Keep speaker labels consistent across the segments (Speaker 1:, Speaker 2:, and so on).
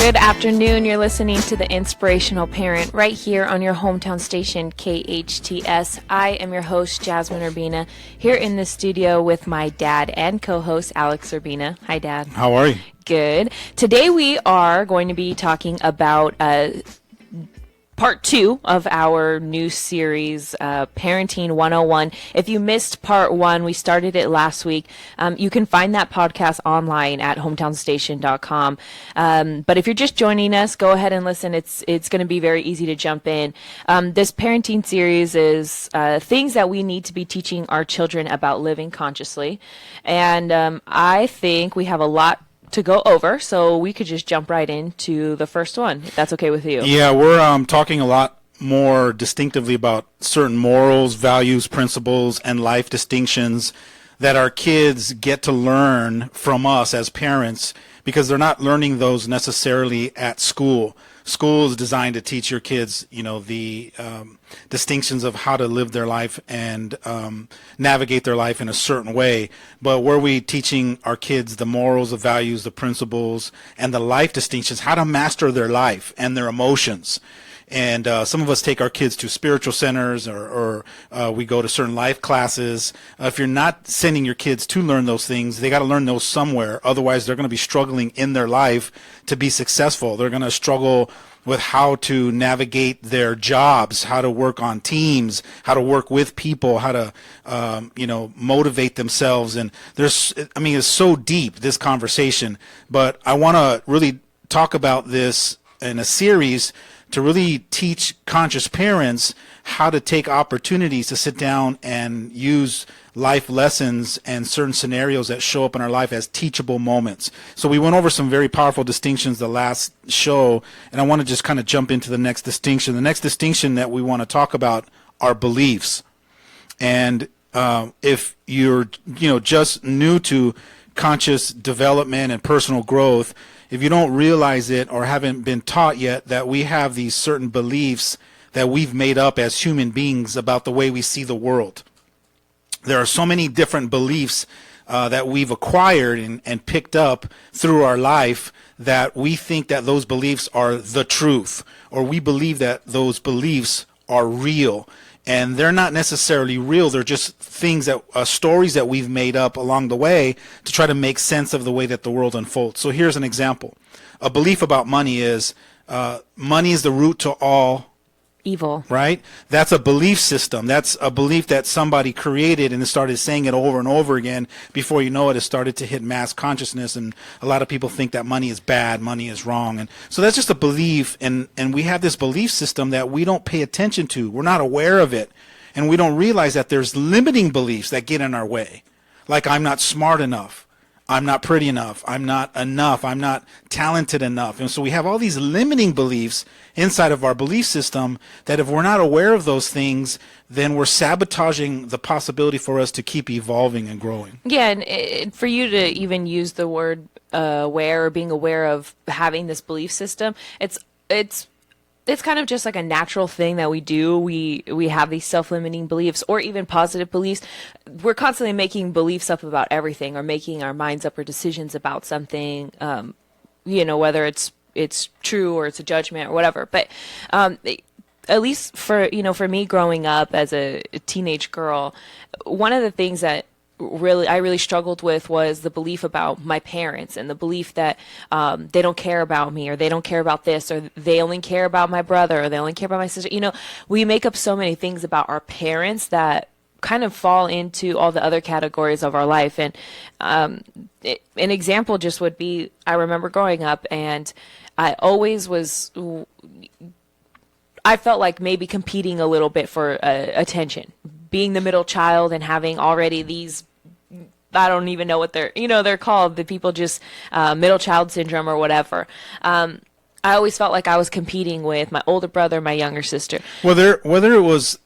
Speaker 1: Good afternoon. You're listening to the Inspirational Parent right here on your hometown station, KHTS. I am your host, Jasmine Urbina, here in the studio with my dad and co-host, Alex Urbina. Hi, Dad.
Speaker 2: How are you?
Speaker 1: Good. Today we are going to be talking about part 2 of our new series, Parenting 101. If you missed part 1, we started it last week. You can find that podcast online at hometownstation.com. But if you're just joining us, go ahead and listen. It's going to be very easy to jump in. This parenting series is things that we need to be teaching our children about living consciously. And I think we have a lot to go over, so we could just jump right into the first one, if that's okay with you.
Speaker 2: Yeah, we're talking a lot more distinctively about certain morals, values, principles, and life distinctions that our kids get to learn from us as parents, because they're not learning those necessarily at school. School is designed to teach your kids, the distinctions of how to live their life and navigate their life in a certain way. But where we teaching our kids the morals, the values, the principles, and the life distinctions, how to master their life and their emotions. And some of us take our kids to spiritual centers or we go to certain life classes. If you're not sending your kids to learn those things, they got to learn those somewhere. Otherwise, they're going to be struggling in their life to be successful. They're going to struggle with how to navigate their jobs, how to work on teams, how to work with people, how to, motivate themselves. And it's so deep, this conversation. But I want to really talk about this in a series to really teach conscious parents how to take opportunities to sit down and use life lessons and certain scenarios that show up in our life as teachable moments. So we went over some very powerful distinctions the last show, and I want to just kind of jump into the next distinction. The next distinction that we want to talk about are beliefs. And if you're just new to conscious development and personal growth, if you don't realize it or haven't been taught yet that we have these certain beliefs that we've made up as human beings about the way we see the world. There are so many different beliefs that we've acquired and picked up through our life that we think that those beliefs are the truth, or we believe that those beliefs are real. And they're not necessarily real. They're just things that stories that we've made up along the way to try to make sense of the way that the world unfolds. So here's an example. A belief about money is money is the root to all
Speaker 1: evil.
Speaker 2: Right? That's a belief system. That's a belief that somebody created and started saying it over and over again. Before you know it, it started to hit mass consciousness, and a lot of people think that money is bad, money is wrong. And so that's just a belief, and we have this belief system that we don't pay attention to. We're not aware of it, and we don't realize that there's limiting beliefs that get in our way. Like, I'm not smart enough. I'm not pretty enough. I'm not enough. I'm not talented enough. And so we have all these limiting beliefs inside of our belief system that if we're not aware of those things, then we're sabotaging the possibility for us to keep evolving and growing.
Speaker 1: Yeah, and for you to even use the word aware or being aware of having this belief system, it's kind of just like a natural thing that we do. We have these self-limiting beliefs or even positive beliefs. We're constantly making beliefs up about everything or making our minds up or decisions about something, whether it's true or it's a judgment or whatever. But at least for me growing up as a teenage girl, one of the things that I really struggled with was the belief about my parents and the belief that they don't care about me, or they don't care about this, or they only care about my brother, or they only care about my sister. We make up so many things about our parents that kind of fall into all the other categories of our life. And an example just would be, I remember growing up and I felt like maybe competing a little bit for attention, being the middle child and having already these, I don't even know what they're called, the people just middle child syndrome or whatever. I always felt like I was competing with my older brother, my younger sister.
Speaker 2: Whether it was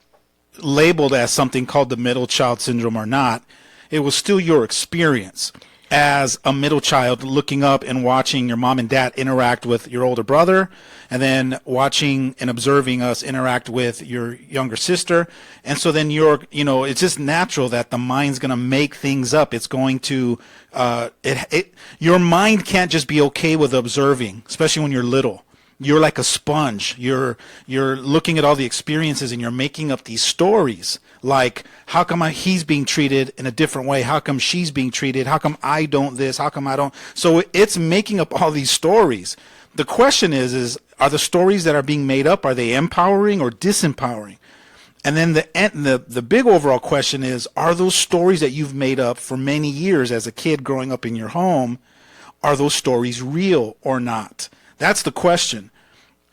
Speaker 2: labeled as something called the middle child syndrome or not, it was still your experience as a middle child looking up and watching your mom and dad interact with your older brother, and then watching and observing us interact with your younger sister. And so then it's just natural that the mind's going to make things up. It's going to, your mind can't just be okay with observing, especially when you're little. You're like a sponge. You're looking at all the experiences and you're making up these stories. Like, how come he's being treated in a different way? How come she's being treated? How come I don't this? How come I don't? So it's making up all these stories. The question is are the stories that are being made up, are they empowering or disempowering? And then the big overall question is, are those stories that you've made up for many years as a kid growing up in your home, are those stories real or not? That's the question.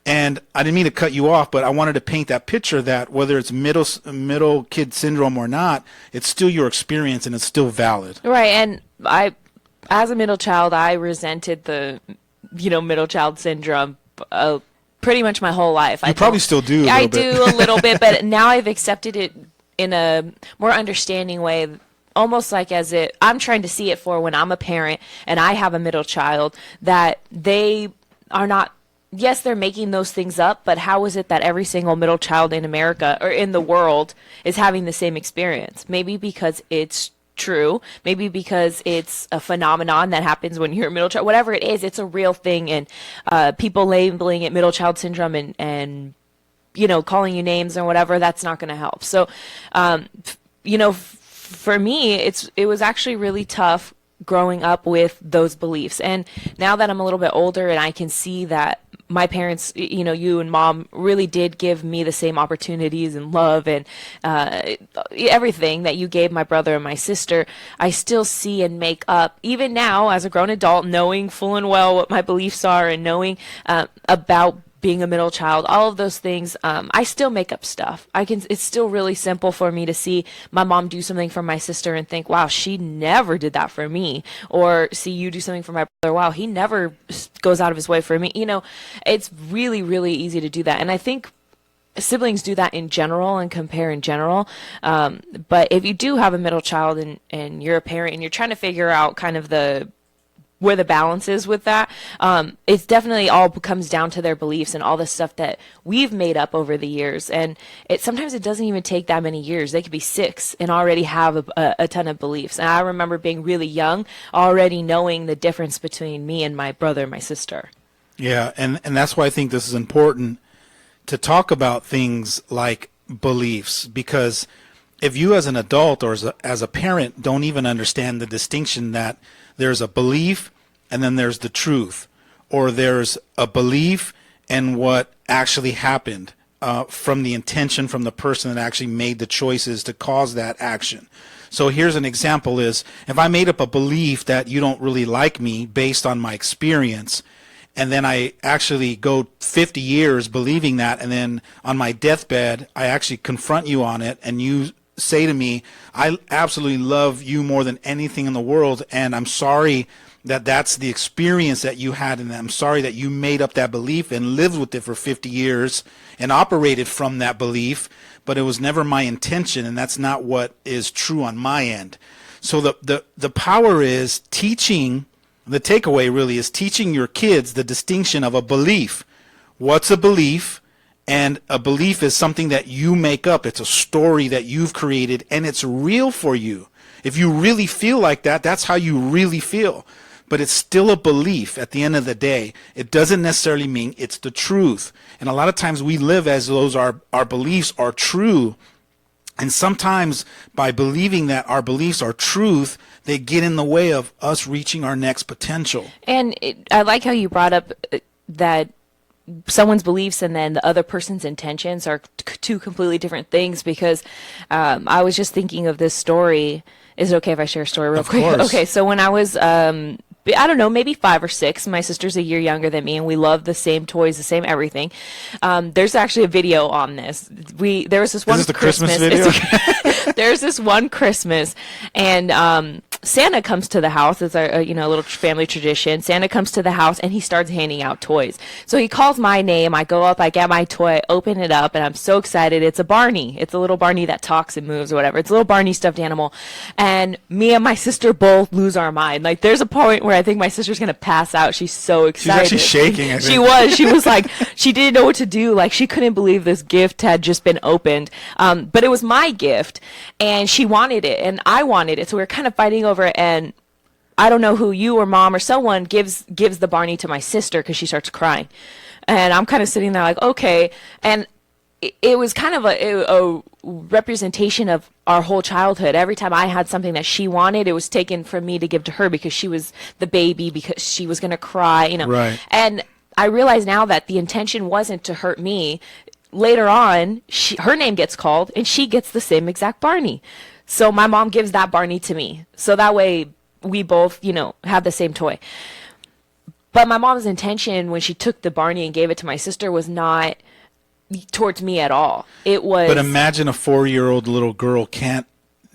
Speaker 2: And I didn't mean to cut you off, but I wanted to paint that picture that whether it's middle kid syndrome or not, it's still your experience and it's still valid.
Speaker 1: Right. And as a middle child, I resented the, middle child syndrome pretty much my whole life.
Speaker 2: You probably still do.
Speaker 1: I do a little bit, but now I've accepted it in a more understanding way. Almost like I'm trying to see it for when I'm a parent and I have a middle child, that they are not, yes, they're making those things up, but how is it that every single middle child in America or in the world is having the same experience? Maybe because it's true, maybe because it's a phenomenon that happens when you're a middle child, whatever it is, it's a real thing. And people labeling it middle child syndrome and calling you names and whatever, that's not going to help. So, for me, it was actually really tough growing up with those beliefs. And now that I'm a little bit older and I can see that my parents, you and mom really did give me the same opportunities and love and everything that you gave my brother and my sister, I still see and make up, even now as a grown adult, knowing full and well what my beliefs are and knowing about being a middle child, all of those things, I still make up stuff. It's still really simple for me to see my mom do something for my sister and think, wow, she never did that for me. Or see you do something for my brother, wow, he never goes out of his way for me. It's really, really easy to do that. And I think siblings do that in general and compare in general. But if you do have a middle child and you're a parent and you're trying to figure out kind of where the balance is with that, it's definitely all comes down to their beliefs and all the stuff that we've made up over the years. And sometimes it doesn't even take that many years. They could be 6 and already have a ton of beliefs. And I remember being really young, already knowing the difference between me and my brother and my sister.
Speaker 2: Yeah, and that's why I think this is important to talk about things like beliefs, because if you as an adult or as a parent don't even understand the distinction that there's a belief and then there's the truth, or there's a belief and what actually happened from the intention from the person that actually made the choices to cause that action. So here's an example is, if I made up a belief that you don't really like me based on my experience, and then I actually go 50 years believing that, and then on my deathbed I actually confront you on it and you say to me, I absolutely love you more than anything in the world, and I'm sorry that that's the experience that you had, and I'm sorry that you made up that belief and lived with it for 50 years and operated from that belief, but it was never my intention, and that's not what is true on my end. So the power is teaching, the takeaway really is teaching your kids the distinction of a belief. What's a belief? And a belief is something that you make up. It's a story that you've created, and it's real for you. If you really feel like that, that's how you really feel. But it's still a belief at the end of the day. It doesn't necessarily mean it's the truth. And a lot of times we live as those our beliefs are true. And sometimes by believing that our beliefs are truth, they get in the way of us reaching our next potential.
Speaker 1: And I like how you brought up that someone's beliefs and then the other person's intentions are two completely different things, because I was just thinking of this story. Is it okay if I share a story real quick?
Speaker 2: Of course.
Speaker 1: Okay, so when I was I don't know, maybe 5 or 6. My sister's a year younger than me, and we love the same toys, the same everything. There's actually a video on this. There was this one
Speaker 2: Is this the
Speaker 1: Christmas
Speaker 2: video?
Speaker 1: There's this one Christmas, and Santa comes to the house. It's a little family tradition. Santa comes to the house and he starts handing out toys. So he calls my name. I go up, I get my toy, open it up, and I'm so excited. It's a Barney. It's a little Barney that talks and moves or whatever. It's a little Barney stuffed animal. And me and my sister both lose our mind. Like, there's a point where I think my sister's gonna pass out. She's so excited.
Speaker 2: She's actually shaking, I think.
Speaker 1: She was. She was like, she didn't know what to do. Like, she couldn't believe this gift had just been opened. But it was my gift, and she wanted it, and I wanted it. So we were kind of fighting over it, and I don't know who, you or mom or someone, gives the Barney to my sister because she starts crying. And I'm kind of sitting there like, okay. And it was kind of a representation of our whole childhood. Every time I had something that she wanted, it was taken from me to give to her because she was the baby, because she was going to cry,
Speaker 2: Right.
Speaker 1: And I realize now that the intention wasn't to hurt me. Later on, her name gets called, and she gets the same exact Barney. So my mom gives that Barney to me. So that way we both, have the same toy. But my mom's intention when she took the Barney and gave it to my sister was not towards me at all. It was.
Speaker 2: But imagine a 4-year-old little girl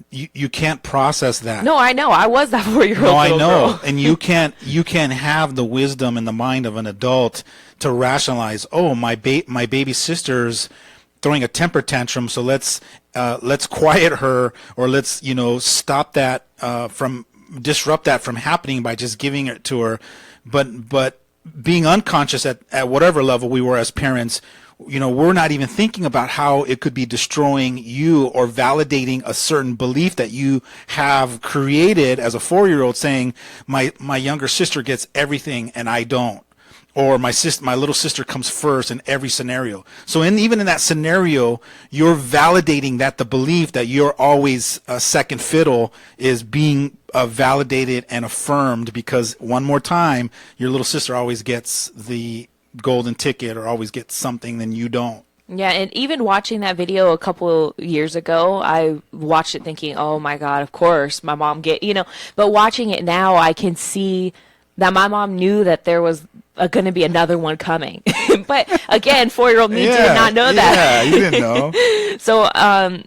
Speaker 2: you can't process that.
Speaker 1: No, I know. I was that 4-year-old
Speaker 2: No, I
Speaker 1: little
Speaker 2: know.
Speaker 1: girl.
Speaker 2: And you can't have the wisdom and the mind of an adult to rationalize, oh, my baby sister's throwing a temper tantrum, so let's quiet her, or let's stop that disrupt that from happening by just giving it to her. But being unconscious at whatever level we were as parents, we're not even thinking about how it could be destroying you or validating a certain belief that you have created as a 4-year-old, saying my younger sister gets everything and I don't. Or my little sister comes first in every scenario. So even in that scenario, you're validating that the belief that you're always second fiddle is being validated and affirmed, because one more time, your little sister always gets the golden ticket or always gets something, then you don't.
Speaker 1: Yeah, and even watching that video a couple years ago, I watched it thinking, oh my God, of course, my mom but watching it now, I can see that my mom knew that there was going to be another one coming. But again, 4-year-old me did not know that.
Speaker 2: Yeah, you didn't know.
Speaker 1: So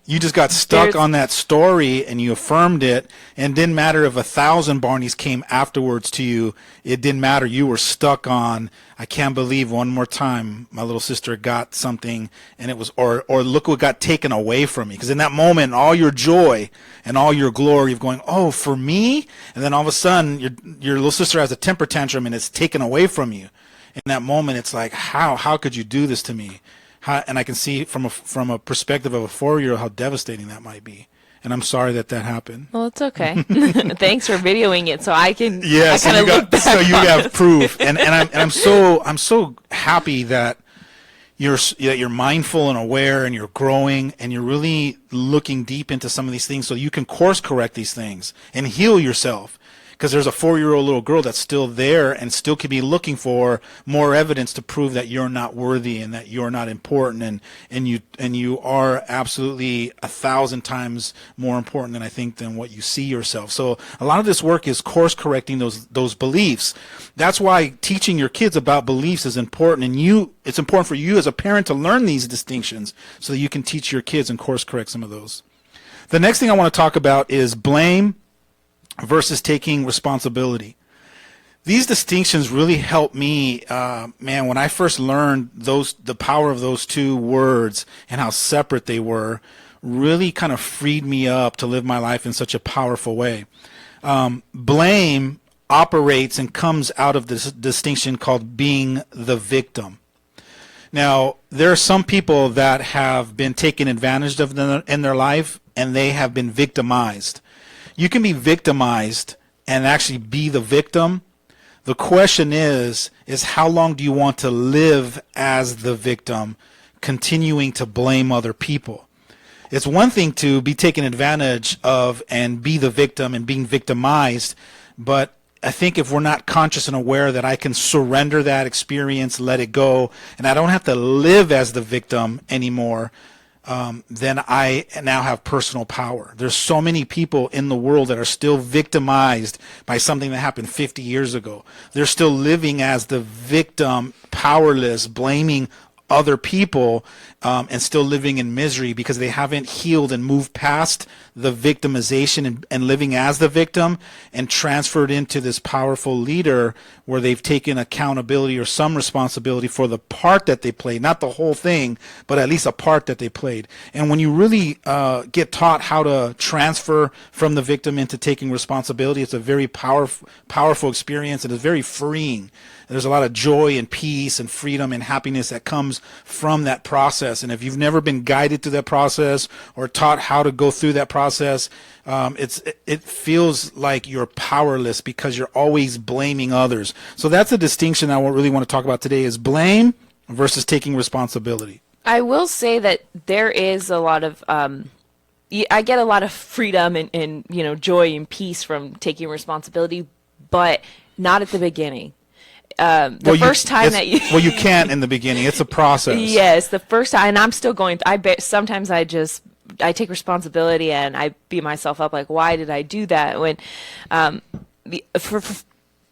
Speaker 2: you just got stuck on that story and you affirmed it, and it didn't matter if 1,000 Barneys came afterwards to you. It didn't matter. You were stuck on, I can't believe one more time my little sister got something, and it was, or look what got taken away from me. Because in that moment, all your joy and all your glory of going, oh, for me, and then all of a sudden your little sister has a temper tantrum and it's taken away from you. In that moment, it's like, how could you do this to me? And I can see from a perspective of a 4-year-old how devastating that might be. And I'm sorry that happened.
Speaker 1: Well, it's okay. Thanks for videoing it so I can.
Speaker 2: Yeah, so you have proof, and I'm so happy that you're mindful and aware, and you're growing, and you're really looking deep into some of these things so you can course correct these things and heal yourself. Because there's a 4-year-old little girl that's still there and still could be looking for more evidence to prove that you're not worthy and that you're not important, and you are absolutely 1,000 times more important than what you see yourself. So a lot of this work is course correcting those beliefs. That's why teaching your kids about beliefs is important, and it's important for you as a parent to learn these distinctions so that you can teach your kids and course correct some of those. The next thing I want to talk about is blame versus taking responsibility. These distinctions really helped me, when I first learned the power of those two words and how separate they were, really kind of freed me up to live my life in such a powerful way. Blame operates and comes out of this distinction called being the victim. Now, there are some people that have been taken advantage of in their life, and they have been victimized. You can be victimized and actually be the victim. The question is how long do you want to live as the victim, continuing to blame other people? It's one thing to be taken advantage of and be the victim and being victimized, but I think if we're not conscious and aware that I can surrender that experience, let it go, and I don't have to live as the victim anymore, then I now have personal power. There's so many people in the world that are still victimized by something that happened 50 years ago. They're still living as the victim, powerless, blaming other people, and still living in misery because they haven't healed and moved past the victimization and living as the victim and transferred into this powerful leader where they've taken accountability or some responsibility for the part that they played, not the whole thing, but at least a part that they played. And when you really get taught how to transfer from the victim into taking responsibility, it's a very powerful experience, and it's very freeing. There's a lot of joy and peace and freedom and happiness that comes from that process. And if you've never been guided through that process or taught how to go through that process, it feels like you're powerless because you're always blaming others. So that's a distinction I really want to talk about today, is blame versus taking responsibility.
Speaker 1: I will say that there is a lot of I get a lot of freedom and joy and peace from taking responsibility, but not at the beginning. First time that you
Speaker 2: well, you can't in the beginning. It's a process.
Speaker 1: Yes, the first time, and I'm still going. Sometimes I take responsibility and I beat myself up. Like, why did I do that? When, I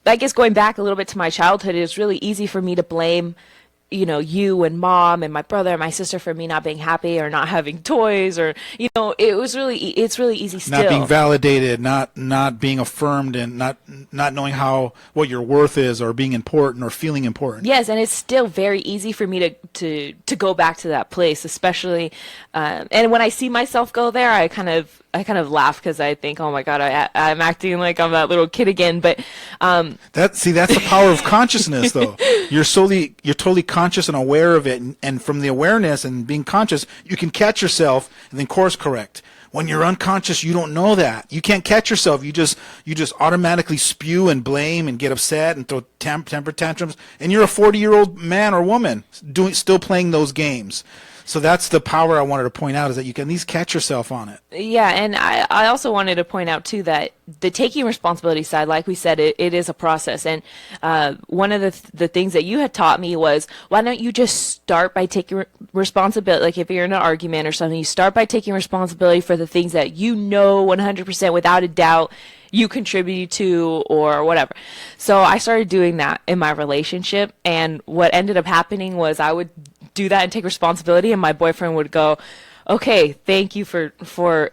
Speaker 1: guess going back a little bit to my childhood, it was really easy for me to blame, you and mom and my brother and my sister for me not being happy or not having toys, or it's really easy still.
Speaker 2: Not being validated, not being affirmed, and not knowing what your worth is, or being important or feeling important.
Speaker 1: Yes, and it's still very easy for me to go back to that place, especially and when I see myself go there, I kind of laugh because I think, oh my God, I'm acting like I'm that little kid again. But
Speaker 2: that's the power of consciousness, though. You're totally conscious and aware of it, and from the awareness and being conscious, you can catch yourself and then course correct. When you're unconscious, you don't know that. You can't catch yourself. You just automatically spew and blame and get upset and throw temper tantrums, and you're a 40-year-old man or woman still playing those games. So that's the power I wanted to point out, is that you can at least catch yourself on it.
Speaker 1: Yeah, and I also wanted to point out, too, that the taking responsibility side, like we said, it is a process. And one of the things that you had taught me was, why don't you just start by taking responsibility? Like if you're in an argument or something, you start by taking responsibility for the things that 100% without a doubt you contribute to or whatever. So I started doing that in my relationship, and what ended up happening was I would do that and take responsibility, and my boyfriend would go, okay, thank you for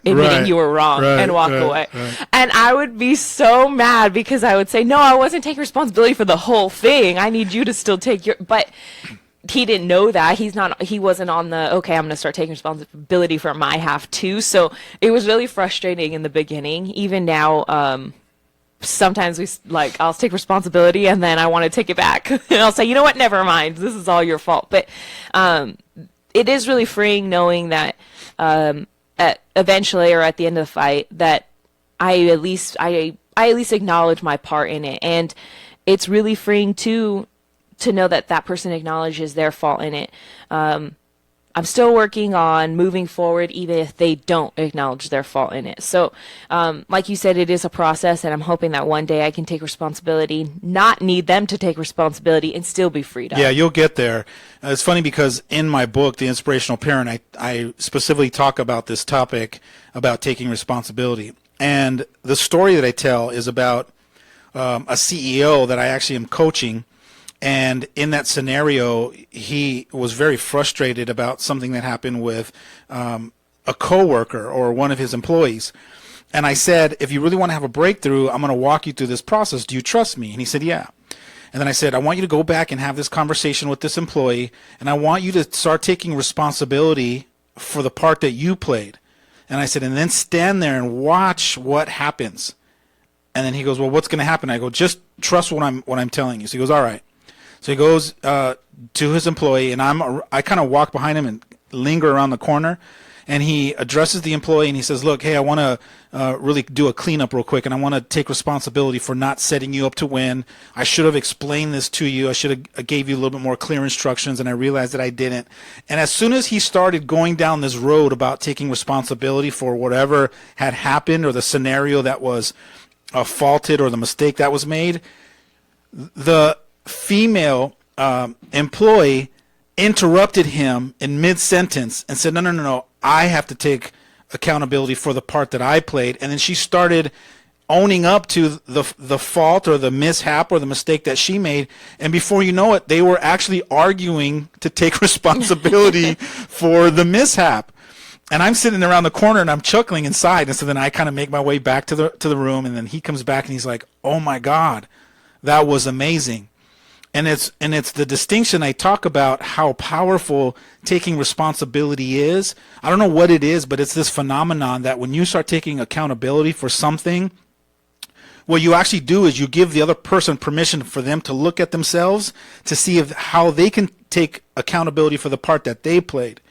Speaker 1: admitting you were wrong, and walk away. Right. And I would be so mad because I would say, no, I wasn't taking responsibility for the whole thing. I need you to still take but he didn't know that. He wasn't on the, okay, I'm going to start taking responsibility for my half too. So it was really frustrating in the beginning. Even now, sometimes I'll take responsibility and then I want to take it back. And I'll say, you know what, never mind. This is all your fault. But it is really freeing knowing that eventually, or at the end of the fight, that I at least acknowledge my part in it. And it's really freeing too to know that person acknowledges their fault in it. I'm still working on moving forward, even if they don't acknowledge their fault in it. So, like you said, it is a process, and I'm hoping that one day I can take responsibility, not need them to take responsibility, and still be freed up.
Speaker 2: Yeah, you'll get there. It's funny because in my book, The Inspirational Parent, I specifically talk about this topic about taking responsibility. And the story that I tell is about a CEO that I actually am coaching. And in that scenario, he was very frustrated about something that happened with a coworker or one of his employees. And I said, if you really want to have a breakthrough, I'm going to walk you through this process. Do you trust me? And he said, yeah. And then I said, I want you to go back and have this conversation with this employee, and I want you to start taking responsibility for the part that you played. And I said, and then stand there and watch what happens. And then he goes, well, what's going to happen? I go, just trust what I'm telling you. So he goes, all right. So he goes to his employee, and I kind of walk behind him and linger around the corner, and he addresses the employee, and he says, look, hey, I want to really do a cleanup real quick, and I want to take responsibility for not setting you up to win. I should have explained this to you. I should have gave you a little bit more clear instructions, and I realized that I didn't. And as soon as he started going down this road about taking responsibility for whatever had happened or the scenario that was faulted or the mistake that was made, the female employee interrupted him in mid-sentence and said, no, I have to take accountability for the part that I played. And then she started owning up to the fault or the mishap or the mistake that she made. And before you know it, they were actually arguing to take responsibility for the mishap. And I'm sitting around the corner and I'm chuckling inside. And so then I kind of make my way back to the room, and then he comes back and he's like, oh my God, that was amazing. And it's the distinction I talk about, how powerful taking responsibility is. I don't know what it is, but it's this phenomenon that when you start taking accountability for something, what you actually do is you give the other person permission for them to look at themselves to see how they can take accountability for the part that they played.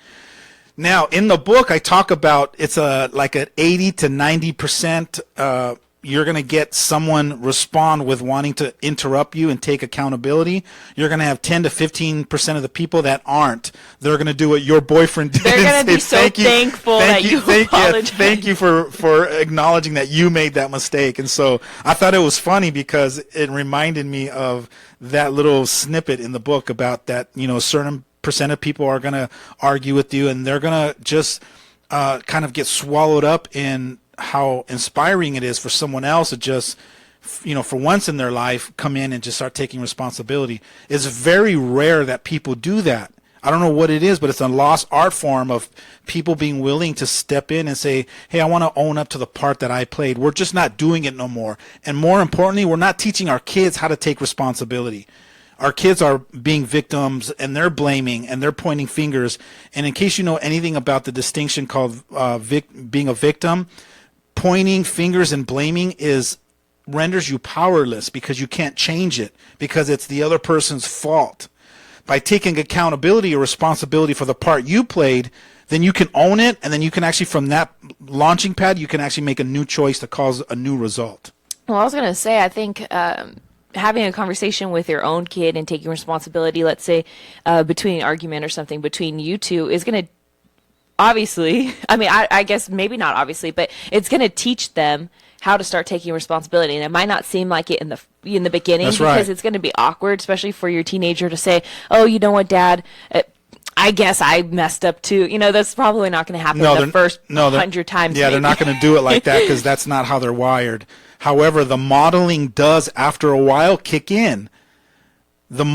Speaker 2: Now, in the book, I talk about it's like an 80 to 90%. You're going to get someone respond with wanting to interrupt you and take accountability. You're going to have 10 to 15% of the people that aren't. They're going to do what your boyfriend did.
Speaker 1: They're going to be so thankful that you apologized.
Speaker 2: Thank you for acknowledging that you made that mistake. And so I thought it was funny because it reminded me of that little snippet in the book about that, a certain percent of people are going to argue with you, and they're going to just kind of get swallowed up in how inspiring it is for someone else to just, for once in their life, come in and just start taking responsibility. It's very rare that people do that. I don't know what it is, but it's a lost art form of people being willing to step in and say, hey, I want to own up to the part that I played. We're just not doing it no more. And more importantly, we're not teaching our kids how to take responsibility. Our kids are being victims, and they're blaming, and they're pointing fingers. And in case you know anything about the distinction called being a victim, pointing fingers and blaming renders you powerless because you can't change it, because it's the other person's fault. By taking accountability or responsibility for the part you played, then you can own it, and then you can actually, from that launching pad, you can actually make a new choice to cause a new result.
Speaker 1: Well, I was going to say, I think having a conversation with your own kid and taking responsibility, let's say between an argument or something between you two, is going to obviously, I guess maybe not obviously, but it's going to teach them how to start taking responsibility. And it might not seem like it in the beginning.
Speaker 2: That's
Speaker 1: because
Speaker 2: right.
Speaker 1: It's going to be awkward, especially for your teenager to say, oh, you know what, Dad, I guess I messed up too. That's probably not going to happen the first 100 times.
Speaker 2: Yeah,
Speaker 1: maybe.
Speaker 2: they're not going to do it like that because that's not how they're wired. However, the modeling does, after a while, kick in.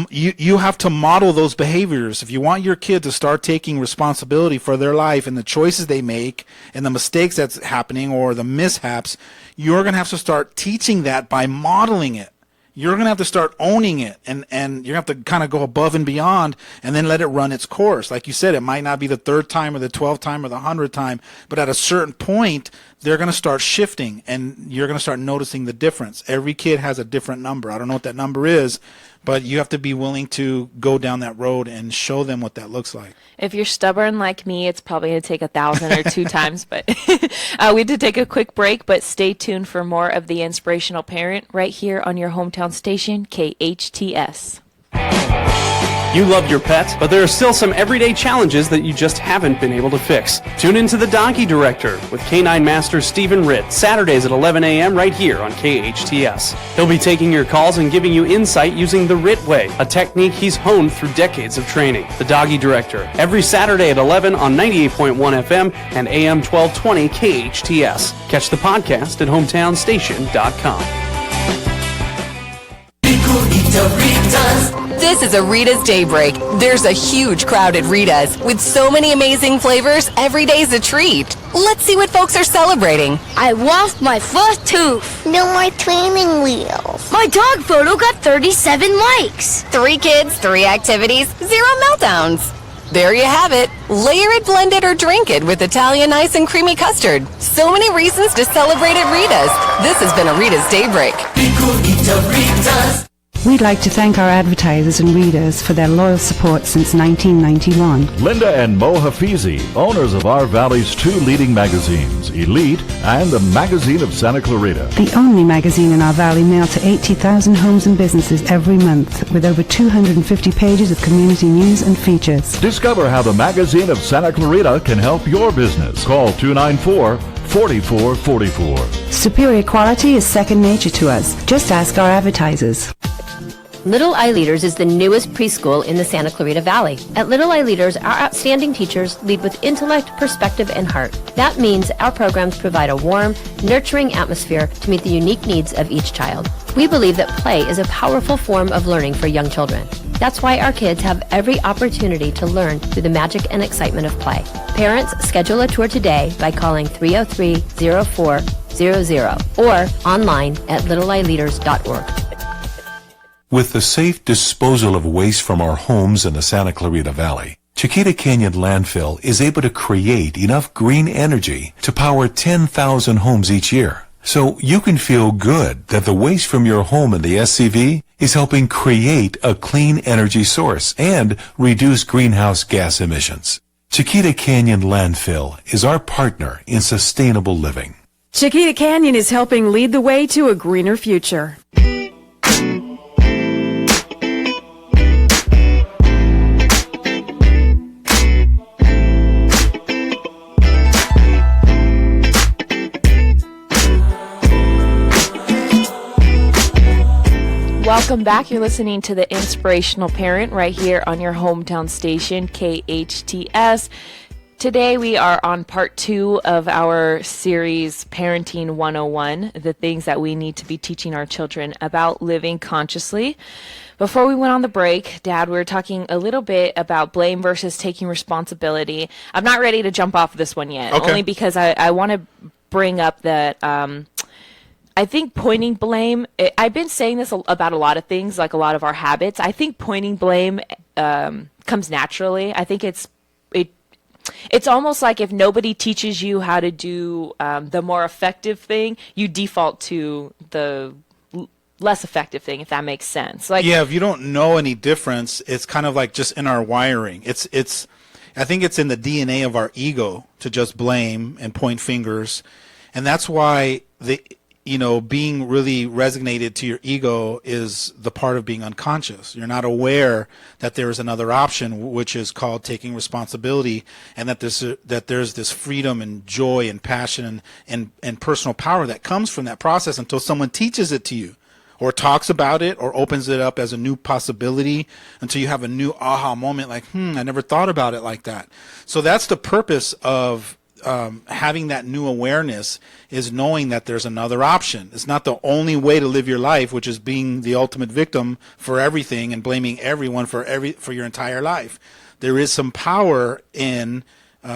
Speaker 2: You have to model those behaviors. If you want your kid to start taking responsibility for their life and the choices they make and the mistakes that's happening or the mishaps, you're going to have to start teaching that by modeling it. You're going to have to start owning it, and you're going to have to kind of go above and beyond and then let it run its course. Like you said, it might not be the 3rd time or the 12th time or the 100th time, but at a certain point, they're going to start shifting, and you're going to start noticing the difference. Every kid has a different number. I don't know what that number is, but you have to be willing to go down that road and show them what that looks like.
Speaker 1: If you're stubborn like me, it's probably going to take 1,000 or 2 times. But we did take a quick break, but stay tuned for more of the Inspirational Parent right here on your hometown station, KHTS.
Speaker 3: You love your pet, but there are still some everyday challenges that you just haven't been able to fix. Tune into The Doggy Director with Canine Master Stephen Ritt, Saturdays at 11 a.m. right here on KHTS. He'll be taking your calls and giving you insight using the Ritt Way, a technique he's honed through decades of training. The Doggy Director, every Saturday at 11 on 98.1 FM and AM 1220 KHTS. Catch the podcast at hometownstation.com.
Speaker 4: This is a Rita's Daybreak. There's a huge crowd at Rita's. With so many amazing flavors, every day's a treat. Let's see what folks are celebrating.
Speaker 5: I lost my first tooth.
Speaker 6: No more training wheels.
Speaker 5: My dog photo got 37 likes.
Speaker 4: 3 kids, 3 activities, 0 meltdowns. There you have it. Layer it, blend it, or drink it with Italian ice and creamy custard. So many reasons to celebrate at Rita's. This has been a Rita's Daybreak.
Speaker 7: We'd like to thank our advertisers and readers for their loyal support since 1991.
Speaker 8: Linda and Mo Hafizi, owners of our Valley's 2 leading magazines, Elite and the Magazine of Santa Clarita.
Speaker 7: The only magazine in our valley mailed to 80,000 homes and businesses every month, with over 250 pages of community news and features.
Speaker 8: Discover how the Magazine of Santa Clarita can help your business. Call 294-4444.
Speaker 7: Superior quality is second nature to us. Just ask our advertisers.
Speaker 9: Little Eye Leaders is the newest preschool in the Santa Clarita Valley. At Little Eye Leaders, our outstanding teachers lead with intellect, perspective, and heart. That means our programs provide a warm, nurturing atmosphere to meet the unique needs of each child. We believe that play is a powerful form of learning for young children. That's why our kids have every opportunity to learn through the magic and excitement of play. Parents, schedule a tour today by calling 303-0400 or online at littleeyeleaders.org.
Speaker 10: With the safe disposal of waste from our homes in the Santa Clarita Valley, Chiquita Canyon Landfill is able to create enough green energy to power 10,000 homes each year. So you can feel good that the waste from your home in the SCV is helping create a clean energy source and reduce greenhouse gas emissions. Chiquita Canyon Landfill is our partner in sustainable living.
Speaker 11: Chiquita Canyon is helping lead the way to a greener future.
Speaker 1: Welcome back. You're listening to the Inspirational Parent right here on your hometown station, KHTS. Today we are on part 2 of our series, Parenting 101, the things that we need to be teaching our children about living consciously. Before we went on the break, Dad, we were talking a little bit about blame versus taking responsibility. I'm not ready to jump off this one yet, only because I want to bring up that I think pointing blame, I've been saying this about a lot of things, like a lot of our habits. I think pointing blame comes naturally. I think it's almost like if nobody teaches you how to do the more effective thing, you default to the less effective thing, if that makes sense. Like,
Speaker 2: yeah, if you don't know any difference, it's kind of like just in our wiring. I think it's in the DNA of our ego to just blame and point fingers, and that's why being really resignated to your ego is the part of being unconscious. You're not aware that there is another option, which is called taking responsibility, and that there's this freedom and joy and passion and personal power that comes from that process until someone teaches it to you, or talks about it, or opens it up as a new possibility, until you have a new aha moment, like, I never thought about it like that. So that's the purpose of having that new awareness, is knowing that there's another option. It's not the only way to live your life, which is being the ultimate victim for everything and blaming everyone for your entire life. There is some power in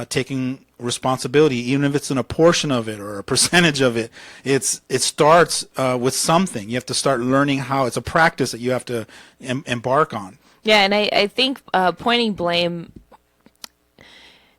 Speaker 2: taking responsibility, even if it's in a portion of it or a percentage of it. It starts with something. You have to start learning how. It's a practice that you have to embark on.
Speaker 1: Yeah, and I think pointing blame,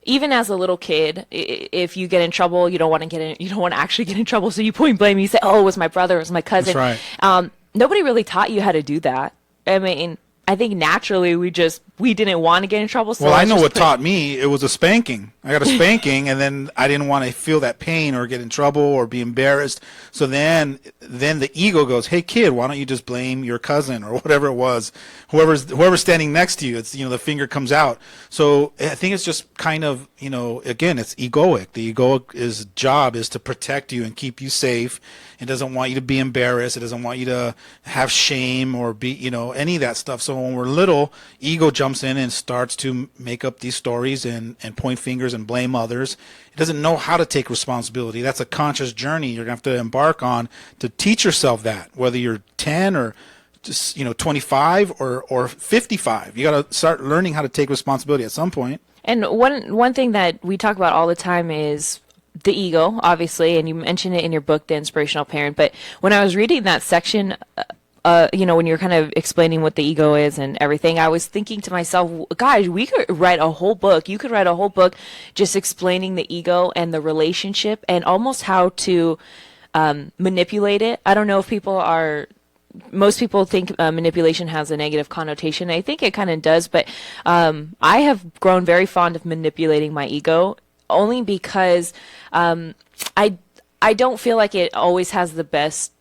Speaker 1: even as a little kid, if you get in trouble, you don't want to actually get in trouble, so you point blame. You say, "Oh, it was my brother, it was my cousin."
Speaker 2: That's right.
Speaker 1: Nobody really taught you how to do that. I mean, I think naturally we didn't want to get in trouble. So
Speaker 2: I know what taught me. It was a spanking. I got a spanking, and then I didn't want to feel that pain or get in trouble or be embarrassed. So then the ego goes, "Hey kid, why don't you just blame your cousin or whatever it was, whoever's standing next to you?" It's the finger comes out. So I think it's just kind of again, it's egoic. The egoic job is to protect you and keep you safe. It doesn't want you to be embarrassed. It doesn't want you to have shame or be any of that stuff. So when we're little, ego jumps in and starts to make up these stories and point fingers and blame others. It doesn't know how to take responsibility. That's a conscious journey you're going to have to embark on to teach yourself that, whether you're 10 or just 25 or 55. You got to start learning how to take responsibility at some point.
Speaker 1: And one thing that we talk about all the time is the ego, obviously, and you mentioned it in your book, The Inspirational Parent. But when I was reading that section, when you're kind of explaining what the ego is and everything, I was thinking to myself, guys, we could write a whole book. You could write a whole book just explaining the ego and the relationship and almost how to manipulate it. I don't know if most people think manipulation has a negative connotation. I think it kind of does, but I have grown very fond of manipulating my ego, only because I don't feel like it always has the best.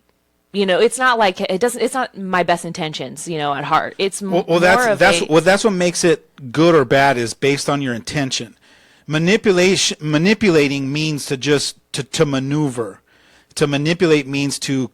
Speaker 1: It's not like it's not my best intentions, at heart. It's
Speaker 2: that's what makes it good or bad, is based on your intention. Manipulating means to maneuver. To manipulate means to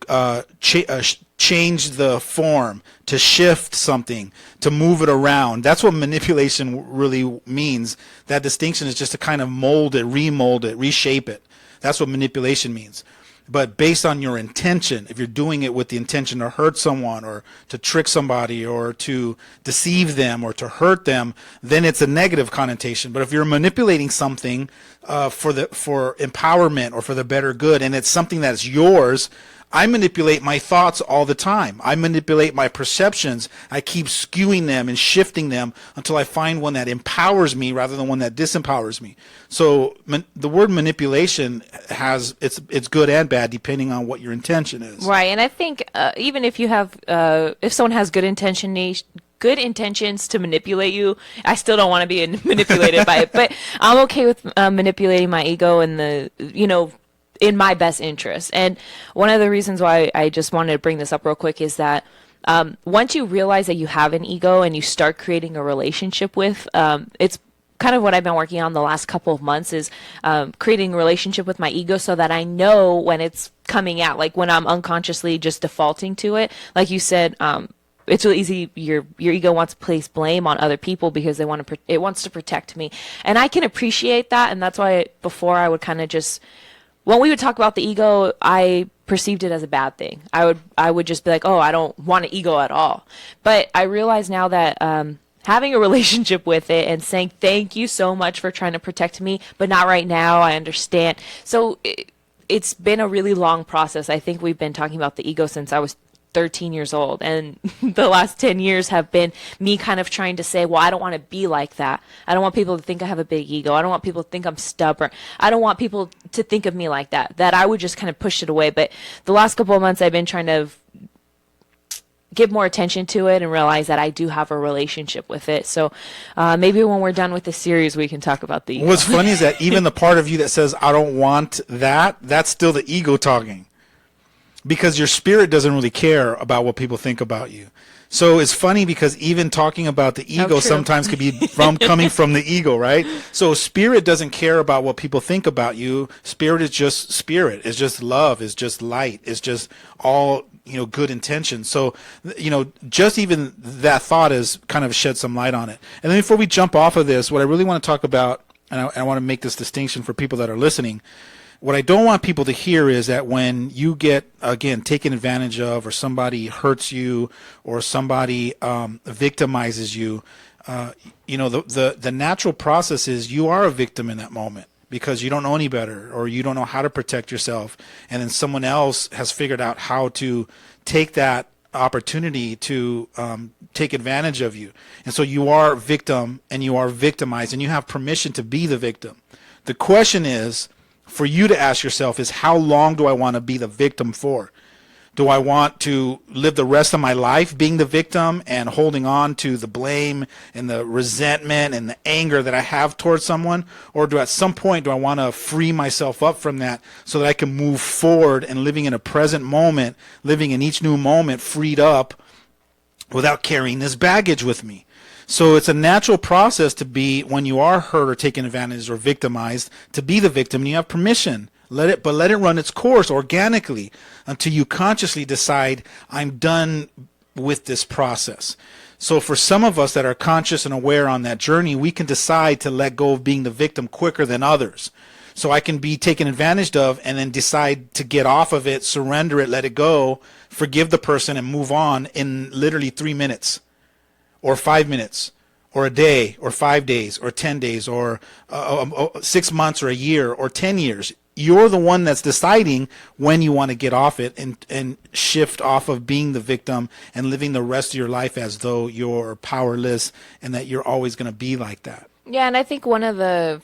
Speaker 2: change the form, to shift something, to move it around. That's what manipulation really means. That distinction is just to kind of mold it, remold it, reshape it. That's what manipulation means. But based on your intention, if you're doing it with the intention to hurt someone or to trick somebody or to deceive them or to hurt them, then it's a negative connotation. But if you're manipulating something for empowerment or for the better good, and it's something that's yours, I manipulate my thoughts all the time. I manipulate my perceptions. I keep skewing them and shifting them until I find one that empowers me rather than one that disempowers me. So the word manipulation has it's good and bad depending on what your intention is.
Speaker 1: Right, and I think even if you have if someone has good intentions to manipulate you, I still don't want to be manipulated by it. But I'm okay with manipulating my ego and in my best interest. And one of the reasons why I just wanted to bring this up real quick is that once you realize that you have an ego and you start creating a relationship with, it's kind of what I've been working on the last couple of months is creating a relationship with my ego so that I know when it's coming out, like when I'm unconsciously just defaulting to it. Like you said, it's really easy. Your ego wants to place blame on other people because it wants to protect me. And I can appreciate that. And that's why before I would kind of just, when we would talk about the ego, I perceived it as a bad thing. I would just be like, oh, I don't want an ego at all. But I realize now that having a relationship with it and saying thank you so much for trying to protect me, but not right now, I understand. So it's been a really long process. I think we've been talking about the ego since I was 13 years old, and the last 10 years have been me kind of trying to say, well, I don't want to be like that. I don't want people to think I have a big ego. I don't want people to think I'm stubborn. I don't want people to think of me like that I would just kind of push it away. But the last couple of months I've been trying to give more attention to it and realize that I do have a relationship with it. So maybe when we're done with this series, we can talk about the ego.
Speaker 2: What's funny is that even the part of you that says, I don't want that, that's still the ego talking. Because your spirit doesn't really care about what people think about you. So it's funny because even talking about the ego sometimes could be coming from the ego, right? So spirit doesn't care about what people think about you. Spirit is just spirit. It's just love. It's just light. It's just all, good intentions. So, just even that thought has kind of shed some light on it. And then before we jump off of this, what I really want to talk about, and I want to make this distinction for people that are listening, what I don't want people to hear is that when you get, again, taken advantage of, or somebody hurts you, or somebody victimizes you, the natural process is you are a victim in that moment because you don't know any better, or you don't know how to protect yourself, and then someone else has figured out how to take that opportunity to take advantage of you. And so you are a victim, and you are victimized, and you have permission to be the victim. The question is, for you to ask yourself is, how long do I want to be the victim for? Do I want to live the rest of my life being the victim and holding on to the blame and the resentment and the anger that I have towards someone? Or at some point do I want to free myself up from that so that I can move forward and living in a present moment, living in each new moment freed up without carrying this baggage with me? So it's a natural process to be, when you are hurt or taken advantage or victimized, to be the victim, and you have permission. Let it run its course organically until you consciously decide, I'm done with this process. So for some of us that are conscious and aware on that journey, we can decide to let go of being the victim quicker than others. So I can be taken advantage of and then decide to get off of it, surrender it, let it go, forgive the person, and move on in literally 3 minutes. Or 5 minutes, or a day, or 5 days, or 10 days, or 6 months, or a year, or 10 years. You're the one that's deciding when you want to get off it and shift off of being the victim and living the rest of your life as though you're powerless and that you're always going to be like that.
Speaker 1: Yeah, and I think one of the,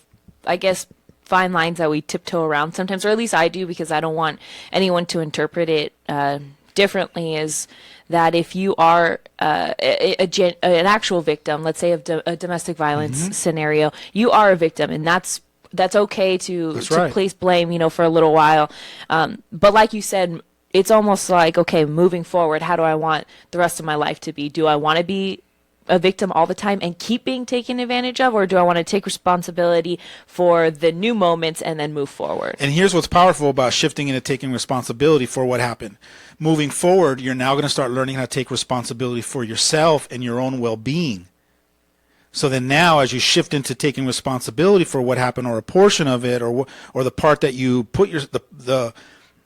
Speaker 1: fine lines that we tiptoe around sometimes, or at least I do because I don't want anyone to interpret it differently, is that if you are an actual victim, let's say of a domestic violence scenario, you are a victim, and that's okay to place blame, for a little while. But like you said, it's almost like, okay, moving forward, how do I want the rest of my life to be? Do I want to be a victim all the time and keep being taken advantage of, or do I want to take responsibility for the new moments and then move forward?
Speaker 2: And here's what's powerful about shifting into taking responsibility for what happened. Moving forward, you're now going to start learning how to take responsibility for yourself and your own well-being. So then now, as you shift into taking responsibility for what happened, or a portion of it, or the part that you put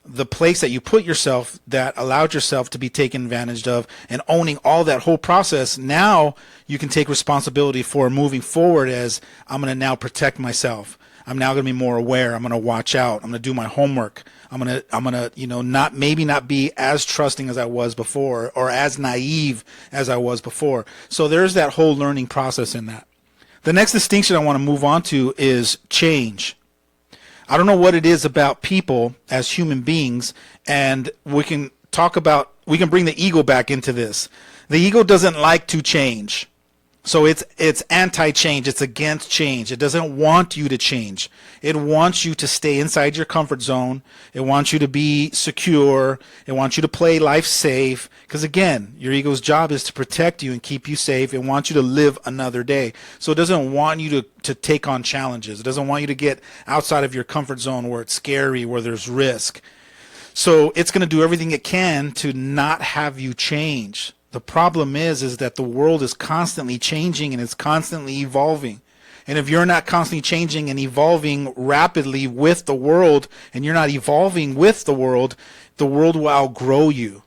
Speaker 2: the place that you put yourself that allowed yourself to be taken advantage of, and owning all that whole process, now you can take responsibility for moving forward as, I'm going to now protect myself. I'm now going to be more aware. I'm going to watch out. I'm going to do my homework. I'm going to, not be as trusting as I was before, or as naive as I was before. So there's that whole learning process in that. The next distinction I want to move on to is change. I don't know what it is about people as human beings, and we can bring the ego back into this. The ego doesn't like to change. So it's anti-change. It's against change. It doesn't want you to change. It wants you to stay inside your comfort zone. It wants you to be secure. It wants you to play life safe. Because again, your ego's job is to protect you and keep you safe. It wants you to live another day. So it doesn't want you to take on challenges. It doesn't want you to get outside of your comfort zone where it's scary, where there's risk. So it's going to do everything it can to not have you change. The problem is that the world is constantly changing and it's constantly evolving. And if you're not constantly changing and evolving rapidly with the world, and you're not evolving with the world will outgrow you.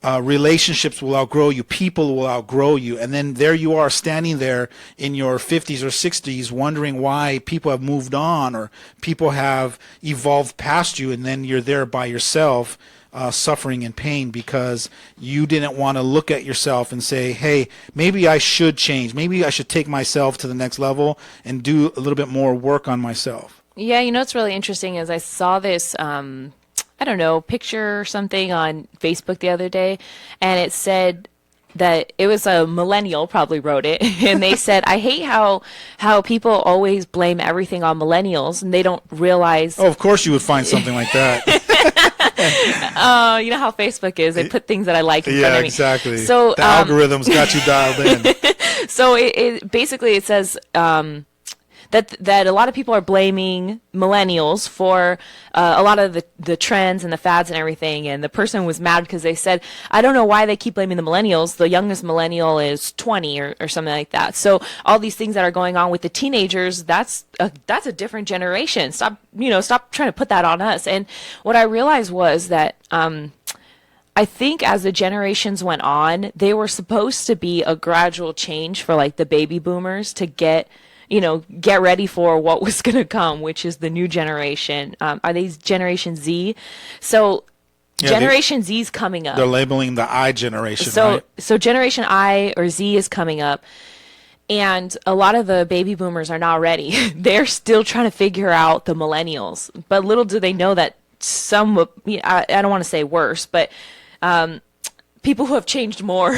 Speaker 2: Relationships will outgrow you. People will outgrow you. And then there you are standing there in your 50s or 60s wondering why people have moved on or people have evolved past you, and then you're there by yourself. Suffering and pain because you didn't want to look at yourself and say, hey, maybe I should change. Maybe I should take myself to the next level and do a little bit more work on myself.
Speaker 1: Yeah, what's really interesting is I saw this, picture or something on Facebook the other day, and it said that it was a millennial probably wrote it, and they said, I hate how people always blame everything on millennials and they don't realize.
Speaker 2: Oh, of course you would find something like that.
Speaker 1: You know how Facebook is. They put things that I like in front of me.
Speaker 2: Yeah, exactly.
Speaker 1: So
Speaker 2: the algorithms got you dialed in.
Speaker 1: So it basically says that a lot of people are blaming millennials for a lot of the trends and the fads and everything. And the person was mad because they said, I don't know why they keep blaming the millennials. The youngest millennial is 20 or something like that. So all these things that are going on with the teenagers, that's a different generation. Stop trying to put that on us. And what I realized was that I think as the generations went on, they were supposed to be a gradual change for like the baby boomers to get ready for what was going to come, which is the new generation. Are these Generation Z? So Generation Z is coming up.
Speaker 2: They're labeling the I generation, right?
Speaker 1: So Generation I or Z is coming up. And a lot of the baby boomers are not ready. They're still trying to figure out the millennials. But little do they know that some, I don't want to say worse, but people who have changed more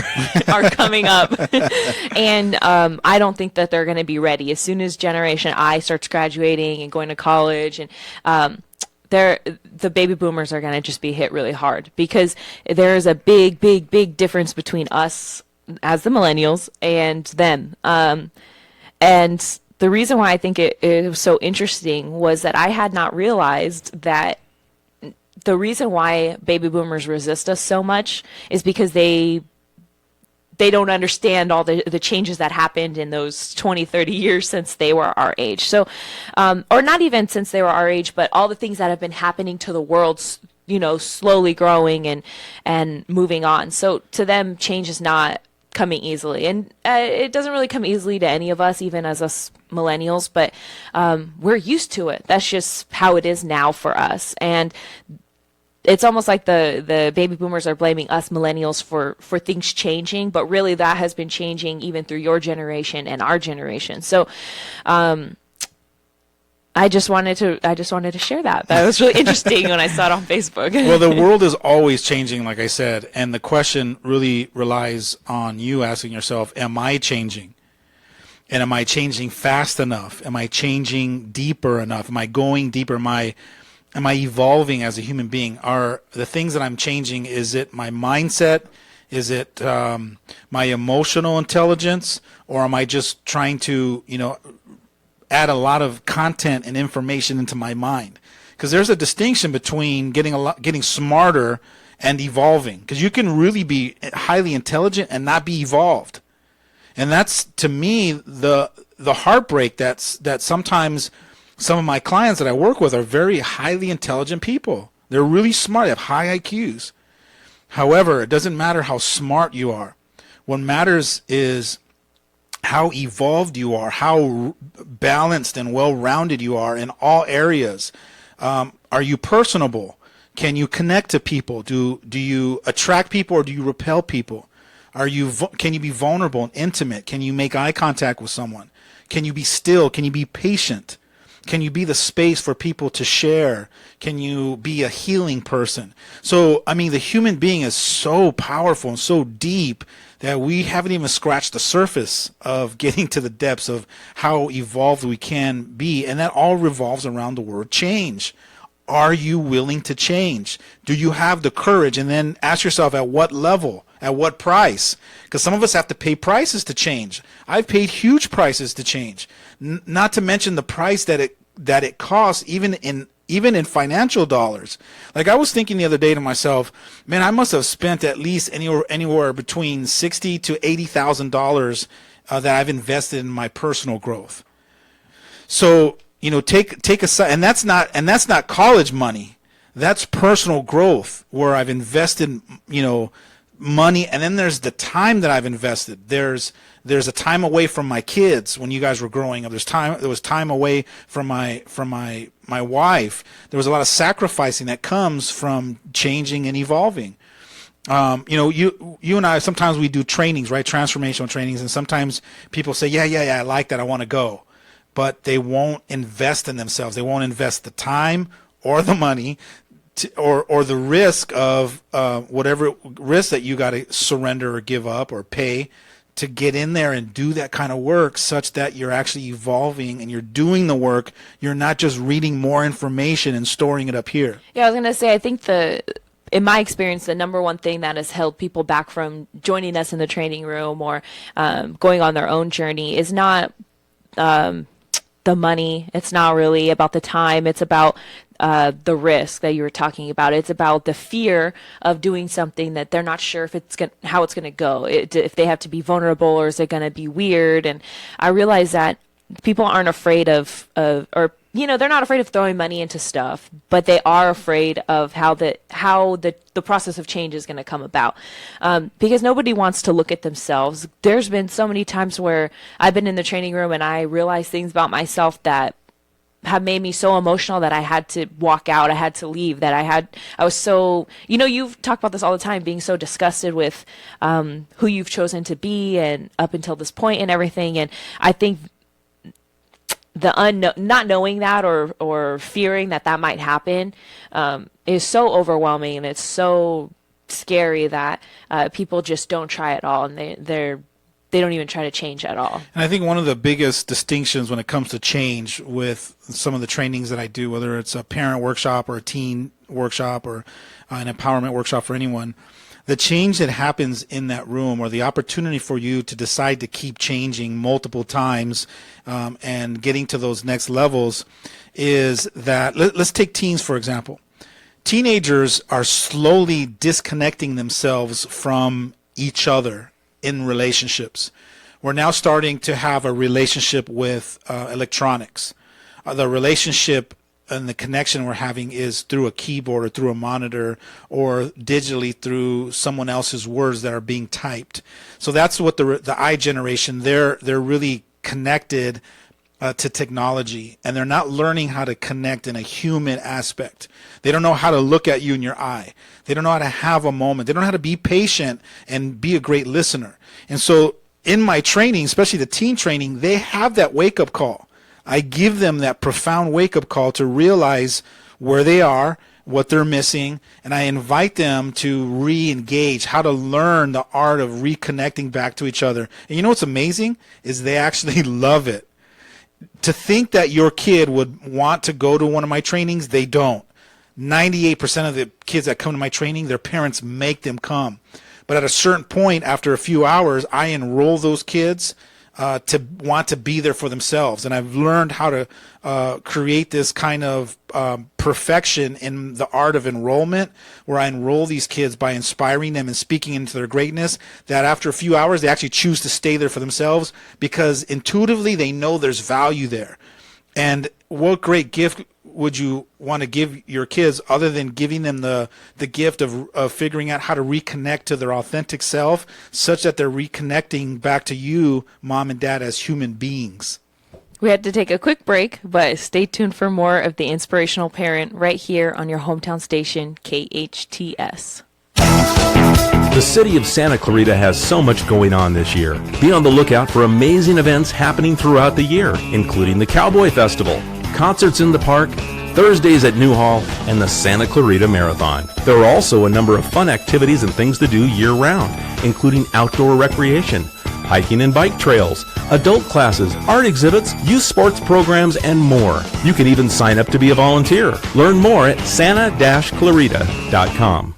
Speaker 1: are coming up. And I don't think that they're going to be ready. As soon as Generation I starts graduating and going to college, and the baby boomers are going to just be hit really hard, because there is a big, big, big difference between us as the millennials and them. And the reason why I think it was so interesting was that I had not realized that the reason why baby boomers resist us so much is because they don't understand all the changes that happened in those 20, 30 years since they were our age. So, or not even since they were our age, but all the things that have been happening to the world, slowly growing and moving on. So to them, change is not coming easily. And it doesn't really come easily to any of us, even as us millennials, but we're used to it. That's just how it is now for us. And it's almost like the baby boomers are blaming us millennials for things changing, but really that has been changing even through your generation and our generation. So I just wanted to share that. That was really interesting when I saw it on Facebook.
Speaker 2: Well, the world is always changing, like I said, and the question really relies on you asking yourself, am I changing? And am I changing fast enough? Am I changing deeper enough? Am I going deeper? Am I evolving as a human being? Are the things that I'm changing, is it my mindset? Is it my emotional intelligence, or am I just trying to, add a lot of content and information into my mind? Because there's a distinction between getting smarter and evolving. Because you can really be highly intelligent and not be evolved, and that's, to me, the heartbreak that sometimes some of my clients that I work with are very highly intelligent people. They're really smart. They have high IQs. However, it doesn't matter how smart you are. What matters is how evolved you are, how balanced and well-rounded you are in all areas. Are you personable? Can you connect to people? Do you attract people, or do you repel people? Can you be vulnerable and intimate? Can you make eye contact with someone? Can you be still? Can you be patient? Can you be the space for people to share? Can you be a healing person? So, I mean, the human being is so powerful and so deep that we haven't even scratched the surface of getting to the depths of how evolved we can be. And that all revolves around the word change. Are you willing to change? Do you have the courage? And then ask yourself, at what level? At what price? Because some of us have to pay prices to change. I've paid huge prices to change. Not to mention the price that it costs, even in financial dollars. Like, I was thinking the other day to myself, man, I must have spent at least anywhere between $60,000 to $80,000 that I've invested in my personal growth. So, take aside, and that's not college money. That's personal growth where I've invested, money, and then there's the time that I've invested. There's a time away from my kids when you guys were growing up. There was time away from my wife. There was a lot of sacrificing that comes from changing and evolving. You and I, sometimes we do trainings, right? Transformational trainings, and sometimes people say, yeah, I like that, I want to go. But they won't invest in themselves. They won't invest the time or the money or the risk of whatever risk that you got to surrender or give up or pay to get in there and do that kind of work, such that you're actually evolving and you're doing the work. You're not just reading more information and storing it up here.
Speaker 1: Yeah, I was going to say, I think in my experience, the number one thing that has held people back from joining us in the training room or going on their own journey is not the money. It's not really about the time. It's about the risk that you were talking about. It's about the fear of doing something that they're not sure if how it's going to go. If they have to be vulnerable, or is it going to be weird? And I realize that people aren't afraid they're not afraid of throwing money into stuff, but they are afraid of how the process of change is going to come about. Because nobody wants to look at themselves. There's been so many times where I've been in the training room and I realized things about myself that have made me so emotional that I had to walk out. I had to leave. I was so, you've talked about this all the time, being so disgusted with who you've chosen to be and up until this point and everything. And I think not knowing that or fearing that might happen is so overwhelming, and it's so scary that people just don't try at all, and they don't even try to change at all.
Speaker 2: And I think one of the biggest distinctions when it comes to change with some of the trainings that I do, whether it's a parent workshop or a teen workshop or an empowerment workshop for anyone, the change that happens in that room, or the opportunity for you to decide to keep changing multiple times and getting to those next levels, is that, let's take teens, for example. Teenagers are slowly disconnecting themselves from each other in relationships. We're now starting to have a relationship with electronics. The relationship and the connection we're having is through a keyboard or through a monitor or digitally through someone else's words that are being typed. So that's what the I generation, they're really connected to technology, and they're not learning how to connect in a human aspect. They don't know how to look at you in your eye. They don't know how to have a moment. They don't know how to be patient and be a great listener. And so in my training, especially the teen training, they have that wake-up call. I give them that profound wake-up call to realize where they are, what they're missing, and I invite them to re-engage, how to learn the art of reconnecting back to each other. And you know what's amazing is they actually love it. To think that your kid would want to go to one of my trainings, they don't. 98% of the kids that come to my training, their parents make them come. But at a certain point, after a few hours, I enroll those kids to want to be there for themselves. And I've learned how to create this kind of perfection in the art of enrollment, where I enroll these kids by inspiring them and speaking into their greatness, that after a few hours, they actually choose to stay there for themselves because intuitively they know there's value there. And what great gift would you want to give your kids other than giving them the gift of figuring out how to reconnect to their authentic self, such that they're reconnecting back to you, mom and dad, as human beings?
Speaker 1: We had to take a quick break, but stay tuned for more of the Inspirational Parent right here on your hometown station, KHTS.
Speaker 12: The city of Santa Clarita has so much going on this year. Be on the lookout for amazing events happening throughout the year, including the Cowboy Festival, concerts in the park, Thursdays at New Hall, and the Santa Clarita Marathon. There are also a number of fun activities and things to do year-round, including outdoor recreation, hiking and bike trails, adult classes, art exhibits, youth sports programs, and more. You can even sign up to be a volunteer. Learn more at santa-clarita.com.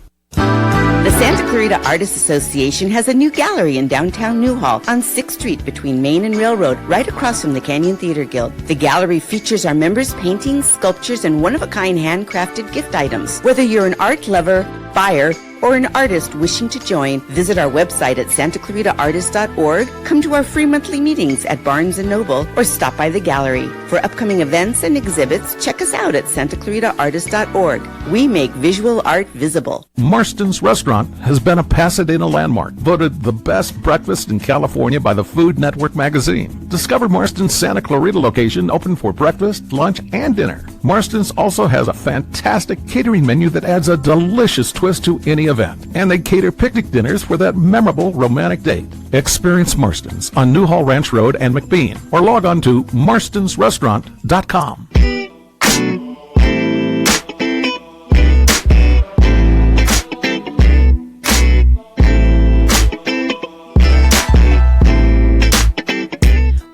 Speaker 13: The Santa Clarita Artists Association has a new gallery in downtown Newhall on 6th Street between Main and Railroad, right across from the Canyon Theater Guild. The gallery features our members' paintings, sculptures, and one-of-a-kind handcrafted gift items. Whether you're an art lover, buyer, or an artist wishing to join, visit our website at santaclaritaartist.org, come to our free monthly meetings at Barnes & Noble, or stop by the gallery. For upcoming events and exhibits, check us out at santaclaritaartist.org. We make visual art visible.
Speaker 8: Marston's Restaurant has been a Pasadena landmark, voted the best breakfast in California by the Food Network magazine. Discover Marston's Santa Clarita location, open for breakfast, lunch, and dinner. Marston's also has a fantastic catering menu that adds a delicious twist to any event. And they cater picnic dinners for that memorable romantic date. Experience Marston's on Newhall Ranch Road and McBean, or log on to marstonsrestaurant.com.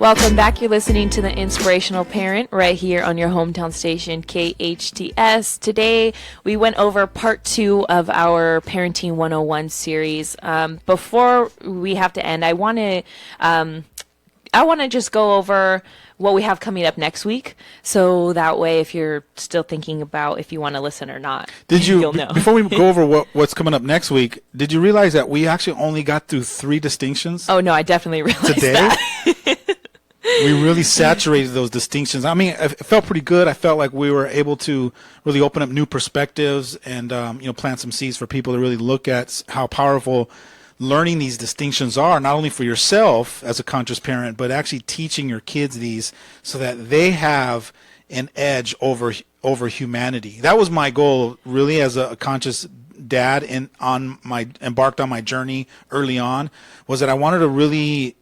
Speaker 1: Welcome back. You're listening to the Inspirational Parent right here on your hometown station, KHTS. Today, we went over part 2 of our Parenting 101 series. Before we have to end, I want to just go over what we have coming up next week, so that way, if you're still thinking about if you want to listen or not, you'll know.
Speaker 2: Before we go over what's coming up next week, did you realize that we actually only got through 3 distinctions?
Speaker 1: Oh no, I definitely realized
Speaker 2: today?
Speaker 1: That.
Speaker 2: We really saturated those distinctions. I mean, it felt pretty good. I felt like we were able to really open up new perspectives and plant some seeds for people to really look at how powerful learning these distinctions are, not only for yourself as a conscious parent, but actually teaching your kids these so that they have an edge over humanity. That was my goal, really, as a conscious dad embarked on my journey early on, was that I wanted to really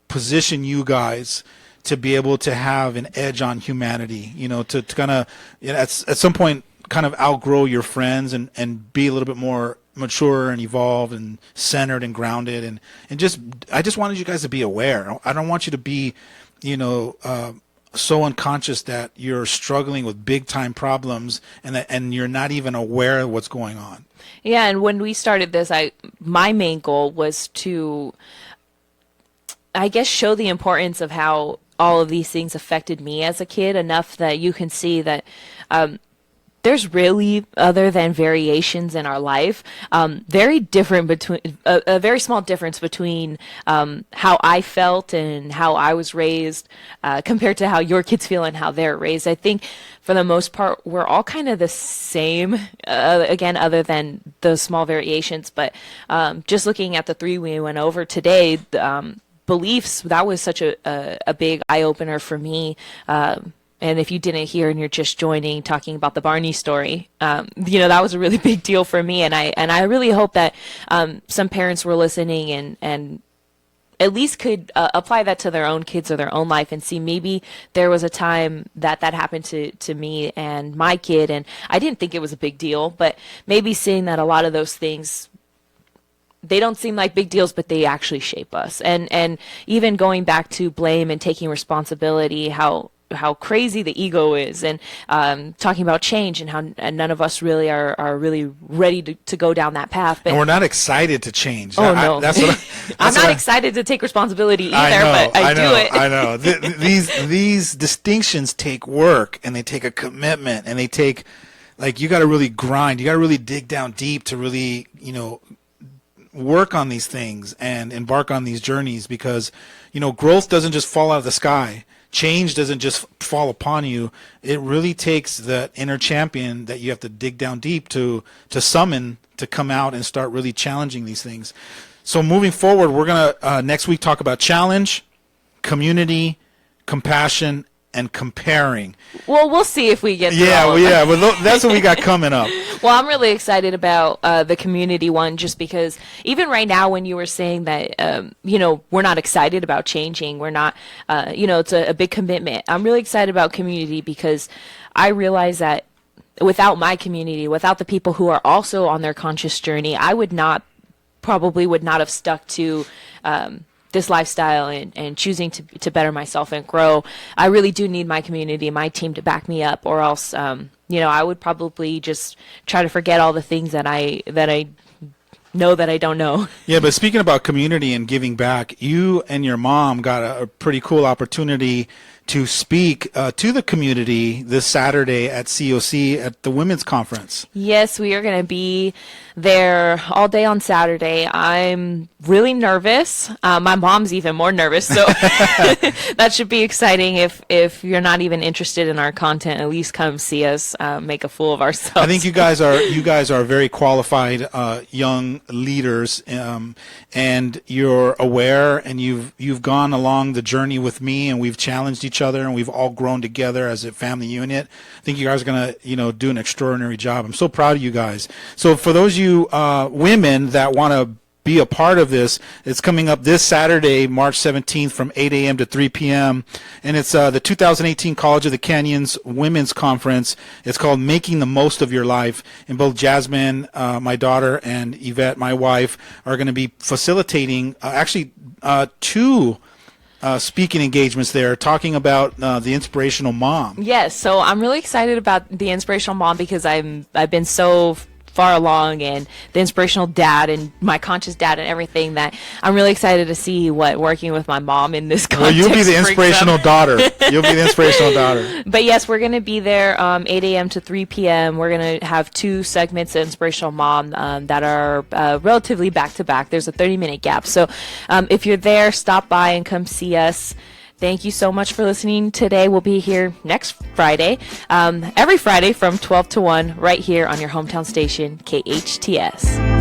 Speaker 2: position you guys to be able to have an edge on humanity, to kind of at some point kind of outgrow your friends and be a little bit more mature and evolved and centered and grounded and I just wanted you guys to be aware. I don't want you to be so unconscious that you're struggling with big time problems and you're not even aware of what's going on.
Speaker 1: Yeah, and when we started this, my main goal was to, I guess, show the importance of how all of these things affected me as a kid enough that you can see that there's really, other than variations in our life, very different between a very small difference between how I felt and how I was raised compared to how your kids feel and how they're raised. I think for the most part, we're all kind of the same, again, other than those small variations. But just looking at the 3 we went over today, beliefs, that was such a big eye-opener for me. And if you didn't hear and you're just joining, talking about the Barney story, that was a really big deal for me. And I really hope that some parents were listening and at least could apply that to their own kids or their own life and see maybe there was a time that happened to me and my kid. And I didn't think it was a big deal, but maybe seeing that a lot of those things, they don't seem like big deals, but they actually shape us. And even going back to blame and taking responsibility, how how crazy the ego is, and talking about change and how none of us really are really ready to go down that path. But
Speaker 2: and we're not excited to change.
Speaker 1: Oh, no.
Speaker 2: That's what
Speaker 1: I'm not excited to take responsibility either, but I do it.
Speaker 2: I know. These distinctions take work, and they take a commitment, and they take, like, you got to really grind. You got to really dig down deep to really, work on these things and embark on these journeys, because, growth doesn't just fall out of the sky. Change doesn't just fall upon you. It really takes that inner champion that you have to dig down deep to summon to come out and start really challenging these things. So moving forward, we're going to next week talk about challenge, community, compassion, and comparing.
Speaker 1: Well, we'll see if we get through all of that.
Speaker 2: Well, that's what we got coming up.
Speaker 1: Well, I'm really excited about the community one, just because even right now, when you were saying that, we're not excited about changing, we're not, it's a big commitment. I'm really excited about community because I realize that without my community, without the people who are also on their conscious journey, I probably would not have stuck to this lifestyle and choosing to better myself and grow. I really do need my community, my team to back me up, or else, I would probably just try to forget all the things that I know that I don't know.
Speaker 2: Yeah, but speaking about community and giving back, you and your mom got a pretty cool opportunity to speak to the community this Saturday at COC at the Women's Conference.
Speaker 1: Yes, we are going to be there all day on Saturday. I'm really nervous. My mom's even more nervous, so that should be exciting. If you're not even interested in our content, at least come see us make a fool of ourselves.
Speaker 2: I think you guys are very qualified young leaders, and you're aware, and you've gone along the journey with me, and we've challenged each other, and we've all grown together as a family unit. I think you guys are going to do an extraordinary job. I'm so proud of you guys. So for those of you women that want to be a part of this, it's coming up this Saturday, March 17th from 8 a.m. to 3 p.m. And it's the 2018 College of the Canyons Women's Conference. It's called Making the Most of Your Life. And both Jasmine, my daughter, and Yvette, my wife, are going to be facilitating two speaking engagements there, talking about the inspirational mom.
Speaker 1: Yes, so I'm really excited about the inspirational mom because I've been so far along, and the inspirational dad and my conscious dad and everything, that I'm really excited to see what working with my mom in this context.
Speaker 2: Well, you'll be the inspirational daughter. You'll be the inspirational daughter.
Speaker 1: But yes, we're going to be there 8 a.m. to 3 p.m. We're going to have two segments of Inspirational Mom that are relatively back-to-back. There's a 30-minute gap. So if you're there, stop by and come see us. Thank you so much for listening today. We'll be here next Friday, every Friday from 12 to 1, right here on your hometown station, KHTS.